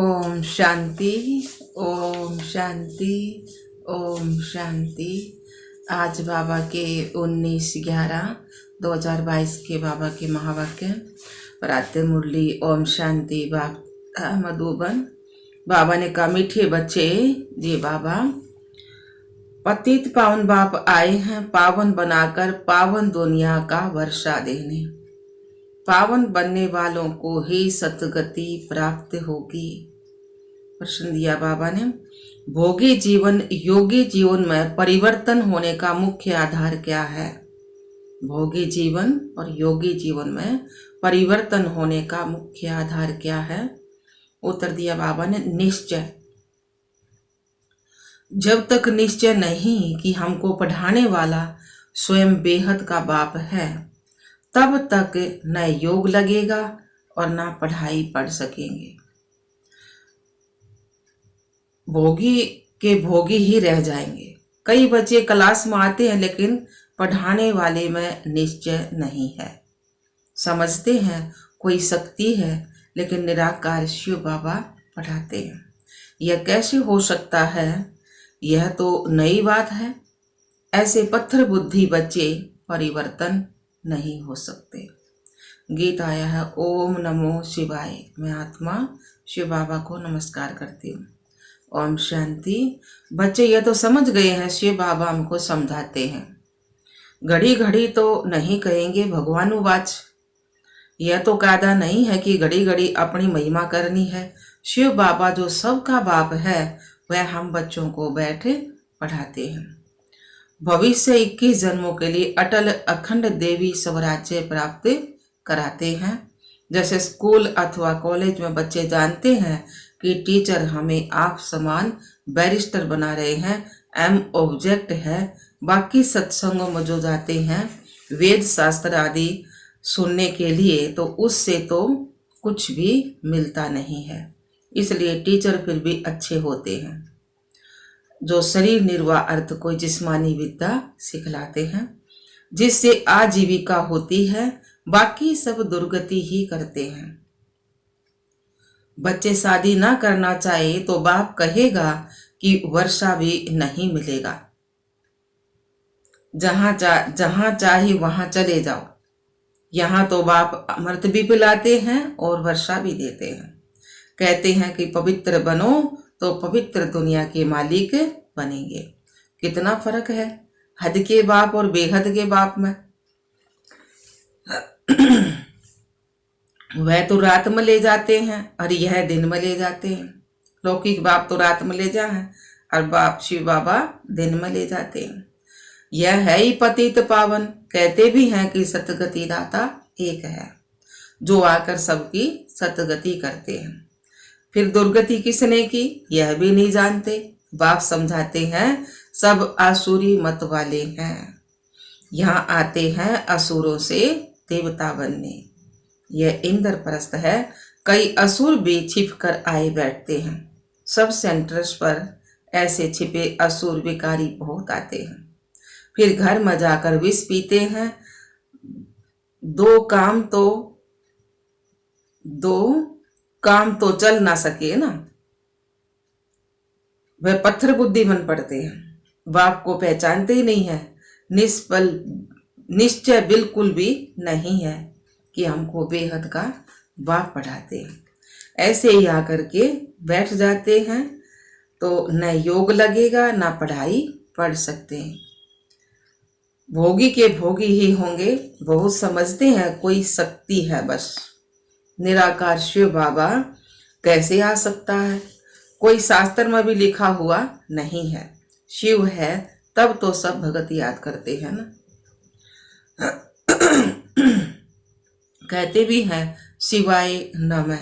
ओम शांति। ओम शांति। ओम शांति। आज बाबा के 19/11/2022 के बाबा के महावाक्य प्रातः मुरली ओम शांति बाबा मधुबन। बाबा ने कहा, मीठे बच्चे जी बाबा, पतित पावन बाप आए हैं पावन बनाकर पावन दुनिया का वर्षा देने। पावन बनने वालों को ही सतगति प्राप्त होगी। प्रश्न दिया बाबा ने, भोगी जीवन योगी जीवन में परिवर्तन होने का मुख्य आधार क्या है? भोगी जीवन और योगी जीवन में परिवर्तन होने का मुख्य आधार क्या है? उत्तर दिया बाबा ने, निश्चय। जब तक निश्चय नहीं कि हमको पढ़ाने वाला स्वयं बेहद का बाप है, तब तक न योग लगेगा और न पढ़ाई पढ़ सकेंगे। भोगी के भोगी ही रह जाएंगे। कई बच्चे क्लास में आते हैं लेकिन पढ़ाने वाले में निश्चय नहीं है। समझते हैं कोई शक्ति है लेकिन निराकार शिव बाबा पढ़ाते हैं। यह कैसे हो सकता है? यह तो नई बात है। ऐसे पत्थर बुद्धि बच्चे परिवर्तन नहीं हो सकते। गीत आया है, ओम नमो शिवाय। मैं आत्मा शिव बाबा को नमस्कार करती हूँ। ओम शांति। बच्चे ये तो समझ गए हैं, शिव बाबा हमको समझाते हैं। घड़ी घड़ी तो नहीं कहेंगे भगवानुवाच। यह तो कायदा नहीं है कि घड़ी घड़ी अपनी महिमा करनी है। शिव बाबा जो सबका बाप है वह हम बच्चों को बैठे पढ़ाते हैं। भविष्य 21 जन्मों के लिए अटल अखंड देवी स्वराज्य प्राप्त कराते हैं। जैसे स्कूल अथवा कॉलेज में बच्चे जानते हैं कि टीचर हमें आप समान बैरिस्टर बना रहे हैं, एम ऑब्जेक्ट है। बाकी सत्संगों में जो जाते हैं वेद शास्त्र आदि सुनने के लिए, तो उससे तो कुछ भी मिलता नहीं है। इसलिए टीचर फिर भी अच्छे होते हैं जो शरीर निर्वाह अर्थ को जिस्मानी विद्या सिखलाते हैं, जिससे आजीविका होती है। बाकी सब दुर्गति ही करते हैं। बच्चे शादी ना करना चाहे तो बाप कहेगा कि वर्षा भी नहीं मिलेगा। जहां चाहे वहां चले जाओ। यहाँ तो बाप अमृत भी पिलाते हैं और वर्षा भी देते हैं। कहते हैं कि पवित्र बनो तो पवित्र दुनिया के मालिक बनेंगे। कितना फर्क है हद के बाप और बेहद के बाप में। वह तो रात में ले जाते हैं और यह दिन में ले जाते हैं। लौकिक बाप तो रात में ले जाए और बाप शिव बाबा दिन में ले जाते हैं। यह है ही पतित पावन। कहते भी हैं कि सतगति दाता एक है जो आकर सबकी सतगति करते हैं। फिर दुर्गति किसने की यह भी नहीं जानते। बाप समझाते हैं सब आसुरी मत वाले हैं। यहाँ आते हैं असुरों से देवता बनने। यह इंद्रप्रस्थ है। कई असुर भी छिप कर आए बैठते हैं। सब सेंटर्स पर ऐसे छिपे असुर विकारी बहुत आते हैं। फिर घर में जाकर विष पीते हैं। दो काम तो चल ना सके ना। वह पत्थर बुद्धि बन पड़ते हैं। बाप को पहचानते ही नहीं है। निश्चय बिल्कुल भी नहीं है कि हमको बेहद का बाप पढ़ाते हैं। ऐसे ही आकर के बैठ जाते हैं तो न योग लगेगा न पढ़ाई पढ़ सकते हैं। भोगी के भोगी ही होंगे। बहुत समझते हैं कोई शक्ति है बस। निराकार शिव बाबा कैसे आ सकता है? कोई शास्त्र में भी लिखा हुआ नहीं है। शिव है तब तो सब भगत याद करते हैं ना। कहते भी हैं शिवाय नमः।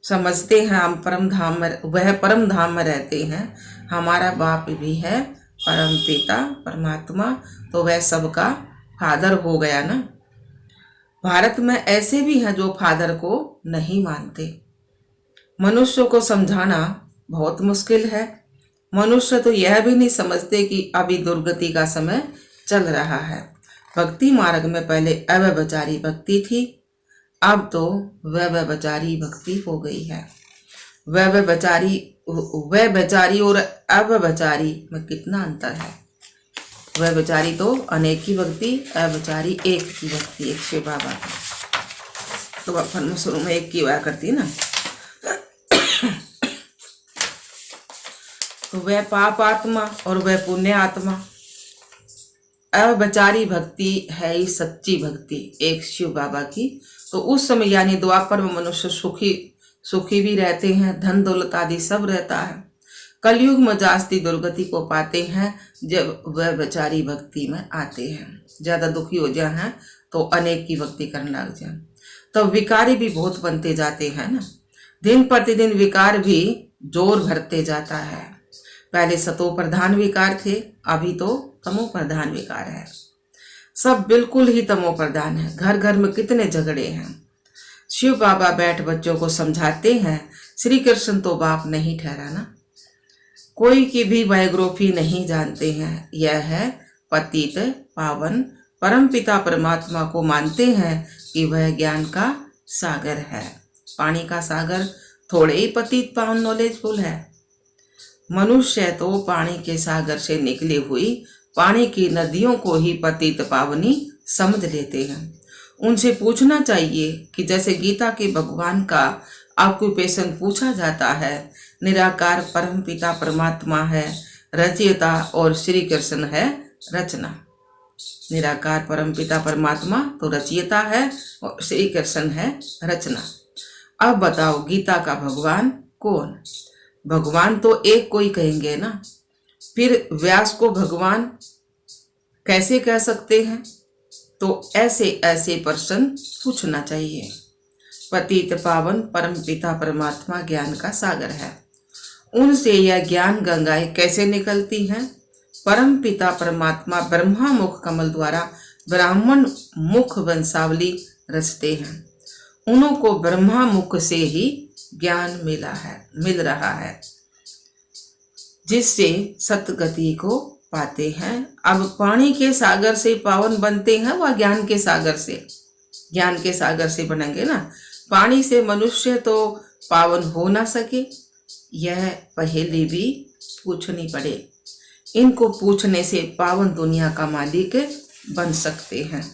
समझते हैं हम परम धाम में, वह परम धाम में रहते हैं। हमारा बाप भी है परम पिता परमात्मा, तो वह सबका फादर हो गया ना। भारत में ऐसे भी हैं जो फादर को नहीं मानते। मनुष्य को समझाना बहुत मुश्किल है। मनुष्य तो यह भी नहीं समझते कि अभी दुर्गति का समय चल रहा है। भक्ति मार्ग में पहले अव्यभिचारी भक्ति थी, अब तो व्यभिचारी भक्ति हो गई है। वह बेचारी और अव्यभिचारी में कितना अंतर है। वह बेचारी तो अनेक की भक्ति, अव्यभिचारी एक की भक्ति, एक शिव बाबा की। तो अपन शुरू में एक की हुआ करती ना। तो वह पाप आत्मा और वह पुण्य आत्मा। अव्यभिचारी भक्ति है ही सच्ची भक्ति, एक शिव बाबा की। तो उस समय यानी द्वापर में मनुष्य सुखी भी रहते हैं, धन दौलत आदि सब रहता है। कलयुग में जास्ती दुर्गति को पाते हैं जब वह बेचारी भक्ति में आते हैं। ज्यादा दुखी हो जाए हैं तो अनेक की भक्ति करने लग जाए, तो विकारी भी बहुत बनते जाते हैं ना। दिन प्रतिदिन विकार भी जोर भरते जाता है। पहले सतो प्रधान विकार थे, अभी तो तमो प्रधान विकार है। सब बिल्कुल ही तमो प्रधान है। घर घर में कितने झगड़े हैं। शिव बाबा बैठ बच्चों को समझाते हैं, श्री कृष्ण तो बाप नहीं ठहरा ना, कोई की भी बायोग्राफी नहीं जानते हैं। यह है पतित पावन परम पिता परमात्मा को मानते हैं कि वह ज्ञान का सागर है। पानी का सागर थोड़े ही पतित पावन नॉलेजफुल है। मनुष्य तो पानी के सागर से निकली हुई पानी की नदियों को ही पतित पावनी समझ लेते हैं। उनसे पूछना चाहिए कि जैसे गीता के भगवान का ऑक्यूपेशन पूछा जाता है, निराकार परम पिता परमात्मा है रचयिता और श्री कृष्ण है रचना। निराकार परम पिता परमात्मा तो रचयिता है और श्री कृष्ण है रचना। अब बताओ गीता का भगवान कौन? भगवान तो एक कोई कहेंगे ना, फिर व्यास को भगवान कैसे कह सकते हैं? तो ऐसे प्रश्न पूछना चाहिए। पतित पावन परम पिता परमात्मा ज्ञान का सागर है। उनसे यह ज्ञान गंगाएं कैसे निकलती हैं? परम पिता परमात्मा ब्रह्मा मुख कमल द्वारा ब्राह्मण मुख वंशावली रचते हैं। उन्हों को ब्रह्मा मुख से ही ज्ञान मिल रहा है, जिससे सतगति को पाते हैं। अब पानी के सागर से पावन बनते हैं, वह ज्ञान के सागर से बनेंगे ना। पानी से मनुष्य तो पावन हो ना सके, यह पहेली भी पूछनी पड़े। इनको पूछने से पावन दुनिया का मालिक बन सकते हैं।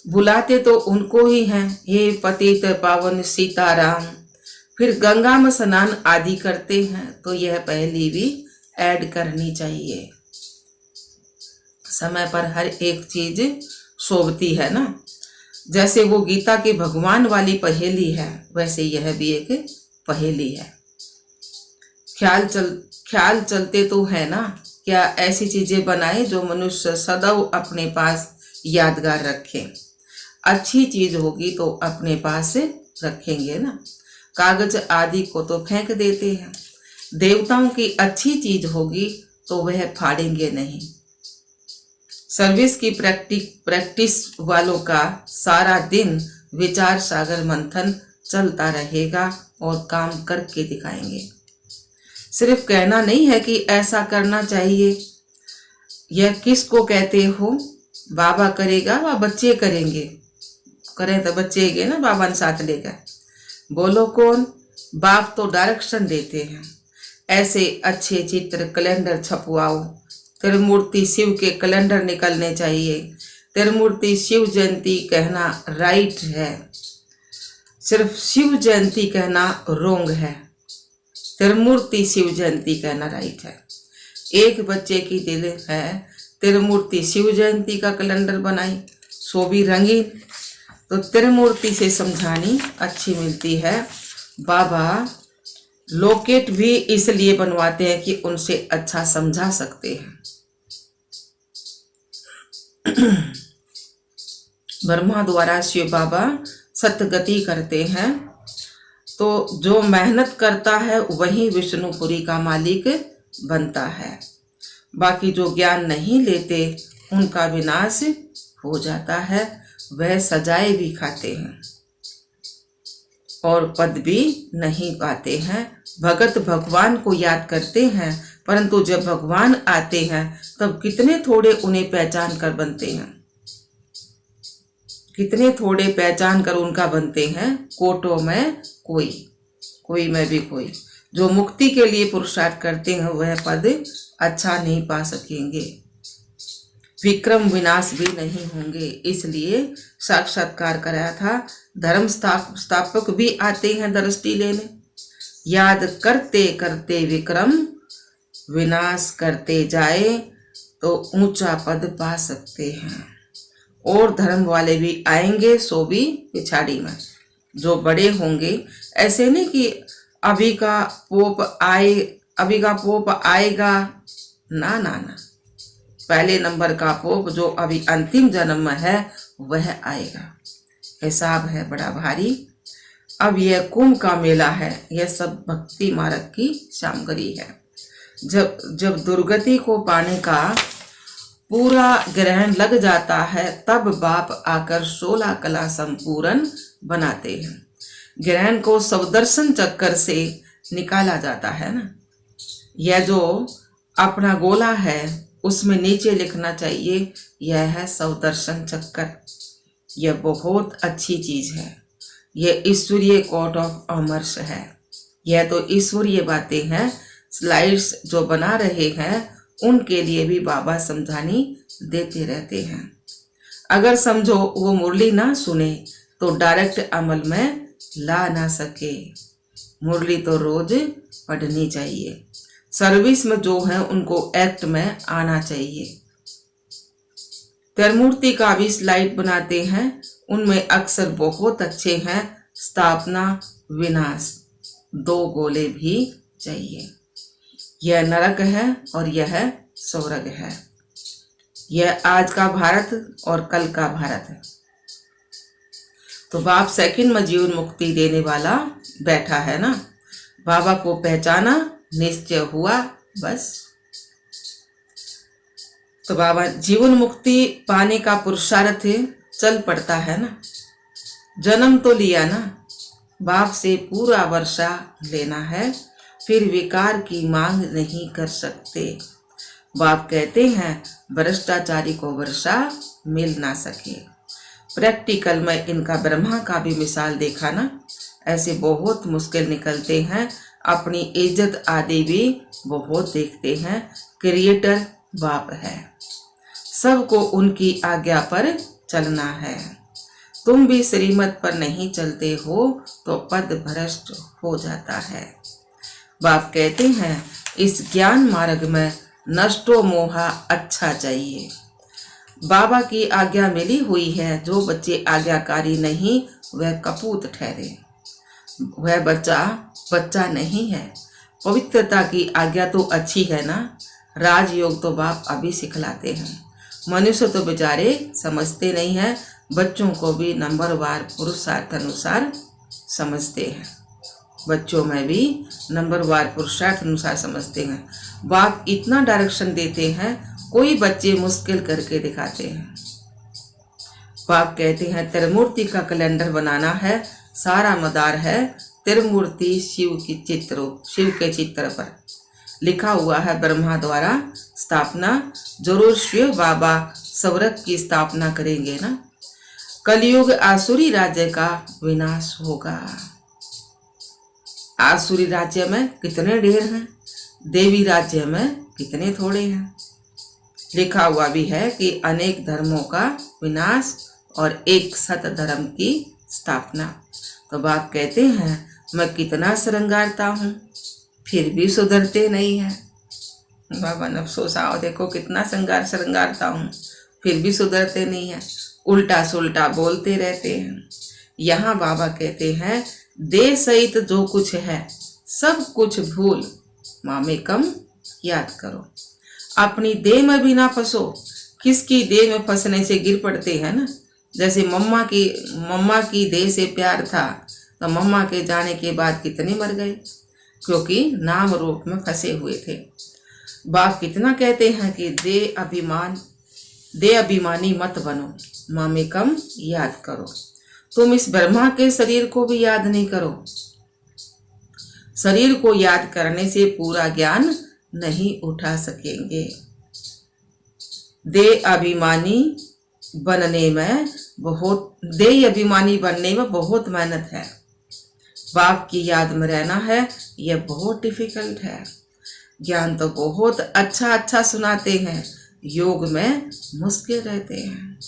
बुलाते तो उनको ही हैं, हे पतित पावन सीताराम। फिर गंगा में स्नान आदि करते हैं, तो यह पहेली भी ऐड करनी चाहिए। समय पर हर एक चीज शोभती है ना। जैसे वो गीता के भगवान वाली पहेली है, वैसे यह भी एक पहेली है। ख्याल चलते तो है ना, क्या ऐसी चीजें बनाए जो मनुष्य सदैव अपने पास यादगार रखे। अच्छी चीज होगी तो अपने पास रखेंगे ना। कागज आदि को तो फेंक देते हैं। देवताओं की अच्छी चीज होगी तो वह फाड़ेंगे नहीं। सर्विस की प्रैक्टिस वालों का सारा दिन विचार सागर मंथन चलता रहेगा और काम करके दिखाएंगे। सिर्फ कहना नहीं है कि ऐसा करना चाहिए। यह किसको कहते हो? बाबा करेगा व बच्चे करेंगे। करें तो बच्चे गए ना, बाबा ने साथ लेकर। बोलो कौन? बाप तो डायरेक्शन देते हैं। ऐसे अच्छे चित्र कैलेंडर छपवाओ। त्रिमूर्ति शिव के कैलेंडर निकलने चाहिए। त्रिमूर्ति शिव जयंती कहना राइट है, सिर्फ शिव जयंती कहना रोंग है। त्रिमूर्ति शिव जयंती कहना राइट है। एक बच्चे की दिल है त्रिमूर्ति शिव जयंती का कैलेंडर बनाई, सो भी रंगीन। तो त्रिमूर्ति से समझानी अच्छी मिलती है। बाबा लॉकेट भी इसलिए बनवाते हैं कि उनसे अच्छा समझा सकते हैं। ब्रह्मा द्वारा शिव बाबा सतगति करते हैं, तो जो मेहनत करता है वही विष्णुपुरी का मालिक बनता है। बाकी जो ज्ञान नहीं लेते उनका विनाश हो जाता है। वह सजाए भी खाते हैं और पद भी नहीं पाते हैं। भगत भगवान को याद करते हैं, परंतु जब भगवान आते हैं तब कितने थोड़े उन्हें पहचान कर बनते हैं। कितने थोड़े पहचान कर उनका बनते हैं। कोटों में कोई। कोई में भी कोई। जो मुक्ति के लिए पुरुषार्थ करते हैं वह पद अच्छा नहीं पा सकेंगे, विक्रम विनाश भी नहीं होंगे। इसलिए साक्षात्कार कराया था। धर्म स्थापक भी आते हैं दृष्टि लेने, याद करते करते विक्रम विनाश करते जाए तो ऊंचा पद पा सकते हैं। और धर्म वाले भी आएंगे सो भी पिछाड़ी में, जो बड़े होंगे। ऐसे नहीं कि अभी का पोप आएगा, ना ना ना, पहले नंबर का पोप जो अभी अंतिम जन्म में है वह आएगा। हिसाब है बड़ा भारी। अब यह कुंभ का मेला है, यह सब भक्ति मार्ग की सामग्री है। जब दुर्गति को पाने का पूरा ग्रहण लग जाता है तब बाप आकर 16 कला संपूर्ण बनाते हैं। ग्रहण को सवदर्शन चक्कर से निकाला जाता है ना। यह जो अपना गोला है उसमें नीचे लिखना चाहिए, यह है सवदर्शन चक्कर। यह बहुत अच्छी चीज है। यह ईश्वरीय कोर्ट ऑफ अमर्स है। यह तो ईश्वरीय बातें हैं। स्लाइड्स जो बना रहे हैं उनके लिए भी बाबा समझानी देते रहते हैं। अगर समझो वो मुरली ना सुने तो डायरेक्ट अमल में ला ना सके। मुरली तो रोज पढ़नी चाहिए। सर्विस में जो है उनको एक्ट में आना चाहिए। त्रिमूर्ति का भी स्लाइड बनाते हैं, उनमें अक्सर बहुत अच्छे हैं। स्थापना विनाश 2 गोले भी चाहिए। यह नरक है और यह स्वर्ग है। यह आज का भारत और कल का भारत है। तो बाप सेकंड में जीवन मुक्ति देने वाला बैठा है ना। बाबा को पहचाना, निश्चय हुआ, बस। तो बाबा जीवन मुक्ति पाने का पुरुषार्थ चल पड़ता है ना। जन्म तो लिया ना, बाप से पूरा वर्षा लेना है, फिर विकार की मांग नहीं कर सकते। बाप कहते हैं भ्रष्टाचारी को वर्षा मिल ना सके। प्रैक्टिकल में इनका ब्रह्मा का भी मिसाल देखा ना। ऐसे बहुत मुश्किल निकलते हैं, अपनी इज्जत आदि भी बहुत देखते हैं। क्रिएटर बाप है, सबको उनकी आज्ञा पर चलना है। तुम भी श्रीमत पर नहीं चलते हो तो पद भ्रष्ट हो जाता है। बाप कहते हैं इस ज्ञान मार्ग में नष्टो मोहा अच्छा चाहिए। बाबा की आज्ञा मिली हुई है। जो बच्चे आज्ञाकारी नहीं वह कपूत ठहरे। वह बच्चा नहीं है। पवित्रता की आज्ञा तो अच्छी है ना। राजयोग तो बाप अभी सिखलाते हैं। मनुष्य तो बेचारे समझते नहीं है। बच्चों को भी नंबरवार पुरुषार्थ अनुसार समझते हैं। बच्चों में भी नंबरवार पुरुषार्थ अनुसार समझते हैं। बाप इतना डायरेक्शन देते हैं, कोई बच्चे मुश्किल करके दिखाते हैं। बाप कहते हैं त्रिमूर्ति का कैलेंडर बनाना है। सारा मदार है त्रिमूर्ति शिव के चित्र पर लिखा हुआ है। ब्रह्मा द्वारा स्थापना, जरूर शिव बाबा स्वर्ग की स्थापना करेंगे ना। कलयुग आसुरी राज्य का विनाश होगा। आसुरी राज्य में कितने ढेर हैं, देवी राज्य में कितने थोड़े हैं। लिखा हुआ भी है कि अनेक धर्मों का विनाश और एक सत धर्म की स्थापना। तो बाप कहते हैं मैं कितना श्रृंगारता हूँ फिर भी सुधरते नहीं है। बाबा ने अफसोस आओ, देखो कितना श्रृंगारता हूँ फिर भी सुधरते नहीं है, उल्टा सुल्टा बोलते रहते हैं। यहाँ बाबा कहते हैं देह सहित जो कुछ है सब कुछ भूल मामेकम याद करो। अपनी देह में भी ना फंसो। किसकी देह में फंसने से गिर पड़ते हैं ना। जैसे मम्मा की देह से प्यार था तो मम्मा के जाने के बाद कितने मर गए, क्योंकि नाम रूप में फंसे हुए थे। बाप कितना कहते हैं कि दे अभिमानी मत बनो, मामेकम याद करो। तुम इस ब्रह्मा के शरीर को भी याद नहीं करो। शरीर को याद करने से पूरा ज्ञान नहीं उठा सकेंगे। देह अभिमानी बनने में बहुत मेहनत है। बाप की याद में रहना है, यह बहुत डिफिकल्ट है। ज्ञान तो बहुत अच्छा अच्छा सुनाते हैं, योग में मुश्किल रहते हैं।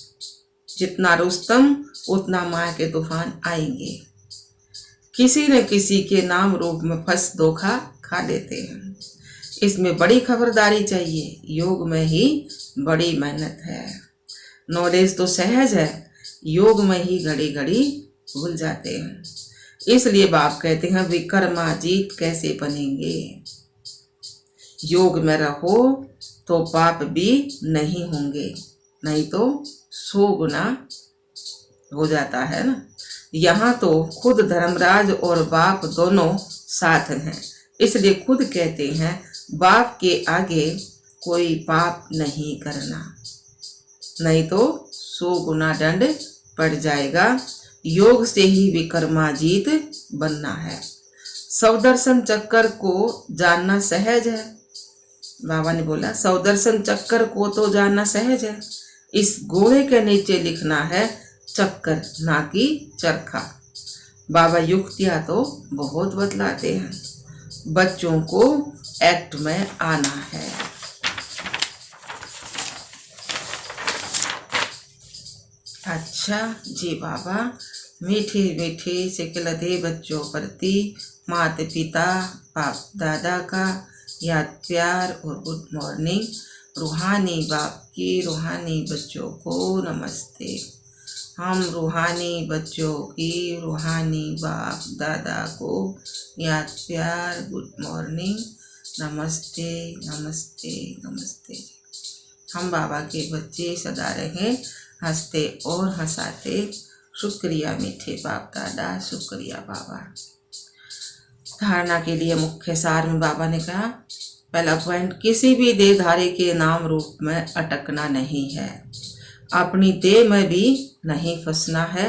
जितना रुस्तम उतना माया के तूफान आएंगे। किसी न किसी के नाम रूप में फंस धोखा खा लेते हैं। इसमें बड़ी खबरदारी चाहिए। योग में ही बड़ी मेहनत है। नॉलेज तो सहज है, योग में ही घड़ी घड़ी भूल जाते हैं। इसलिए बाप कहते हैं विक्रमाजीत कैसे बनेंगे। योग में रहो तो पाप भी नहीं होंगे, नहीं तो 100 गुना हो जाता है ना। यहाँ तो खुद धर्मराज और बाप दोनों साथ हैं, इसलिए खुद कहते हैं बाप के आगे कोई पाप नहीं करना, नहीं तो 100 गुना दंड पड़ जाएगा। योग से ही विक्रमाजीत बनना है। सवदर्शन चक्कर को जानना सहज है। बाबा ने बोला सवदर्शन चक्कर को तो जानना सहज है। इस घोड़े के नीचे लिखना है चक्कर, ना कि चरखा। बाबा युक्तियां तो बहुत बतलाते हैं, बच्चों को एक्ट में आना है। अच्छा जी बाबा, मीठे मीठे सिकलते बच्चों प्रति माता पिता बाप दादा का याद प्यार और गुड मॉर्निंग। रूहानी बाप की रूहानी बच्चों को नमस्ते। हम रूहानी बच्चों की रूहानी बाप दादा को याद प्यार गुड मॉर्निंग, नमस्ते नमस्ते नमस्ते। हम बाबा के बच्चे सदा रहे हंसते और हंसाते। शुक्रिया मीठे बाप दादा, शुक्रिया बाबा। धारणा के लिए मुख्य सार में बाबा ने कहा पहला पॉइंट, किसी भी देहधारी के नाम रूप में अटकना नहीं है, अपनी देह में भी नहीं फंसना है।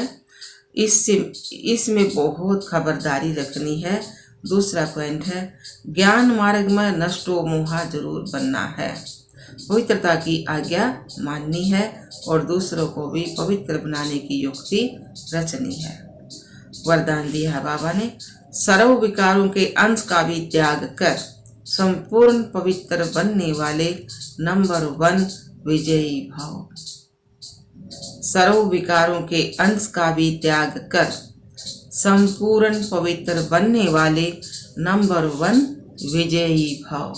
इसमें बहुत खबरदारी रखनी है। दूसरा पॉइंट है ज्ञान मार्ग में नष्टो मोहा जरूर बनना है, पवित्रता की आज्ञा माननी है और दूसरों को भी पवित्र बनाने की युक्ति रचनी है। वरदान दिया है बाबा ने, सर्व विकारों के अंश का भी त्याग कर संपूर्ण पवित्र बनने वाले नंबर 1 विजयी भाव। सर्व विकारों के अंश का भी त्याग कर संपूर्ण पवित्र बनने वाले नंबर 1 विजयी भाव।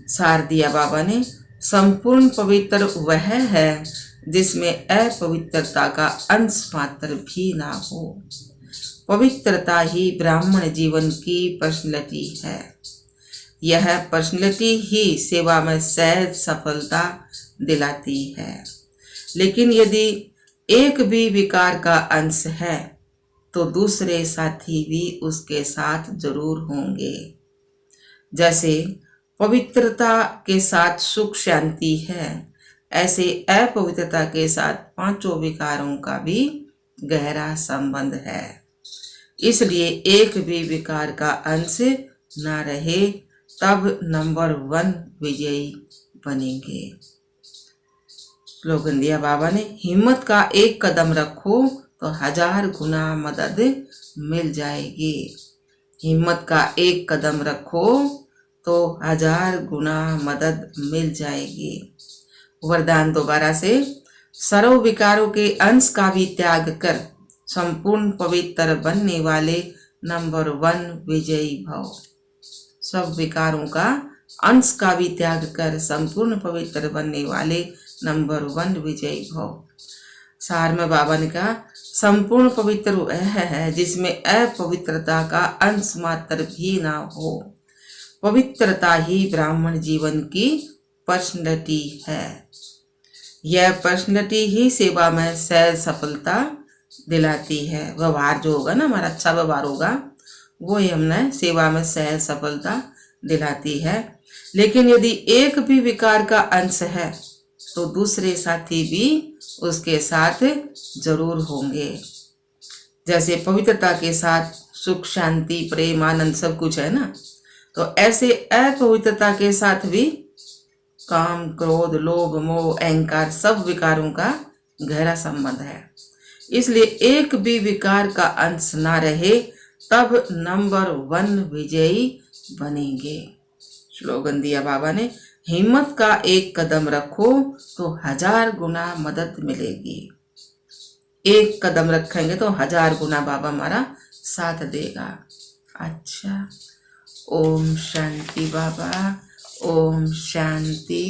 सार दिया बाबा ने, संपूर्ण पवित्र वह है जिसमें अपवित्रता का अंश मात्र भी ना हो। पवित्रता ही ब्राह्मण जीवन की पर्सनैलिटी है। यह पर्सनैलिटी ही सेवा में सहज सफलता दिलाती है। लेकिन यदि एक भी विकार का अंश है तो दूसरे साथी भी उसके साथ जरूर होंगे। जैसे पवित्रता के साथ सुख शांति है, ऐसे अपवित्रता के साथ 5 विकारों का भी गहरा संबंध है। इसलिए एक भी विकार का अंश ना रहे, तब नंबर 1 विजयी बनेंगे। स्लोगन दिया बाबा ने, हिम्मत का एक कदम रखो तो 1000 गुना मदद मिल जाएगी। हिम्मत का एक कदम रखो तो 1000 गुना मदद मिल जाएगी। वरदान दोबारा से, सर्व विकारों के अंश का भी त्याग कर संपूर्ण पवित्र बनने वाले नंबर 1 विजयी भव। सब विकारों का अंश का भी त्याग कर संपूर्ण पवित्र बनने वाले नंबर 1 विजयी भव। सार में बाबा ने कहा संपूर्ण पवित्र वह है जिसमें अपवित्रता का अंश मात्र भी ना हो। पवित्रता ही ब्राह्मण जीवन की पर्सनैलिटी है। यह पर्सनैलिटी ही सेवा में सहज सफलता दिलाती है। व्यवहार जो होगा ना, हमारा अच्छा व्यवहार होगा, वो ही हमने सेवा में सहज सफलता दिलाती है। लेकिन यदि एक भी विकार का अंश है तो दूसरे साथी भी उसके साथ जरूर होंगे। जैसे पवित्रता के साथ सुख शांति प्रेम आनंद सब कुछ है ना, तो ऐसे अपवित्रता के साथ भी काम क्रोध लोभ मोह अहंकार सब विकारों का गहरा संबंध है। इसलिए एक भी विकार का अंश ना रहे, तब नंबर 1 विजयी बनेंगे। स्लोगन दिया बाबा ने, हिम्मत का एक कदम रखो तो 1000 गुना मदद मिलेगी। एक कदम रखेंगे तो 1000 गुना बाबा हमारा साथ देगा। अच्छा, ओम शांति बाबा, ओम शांति।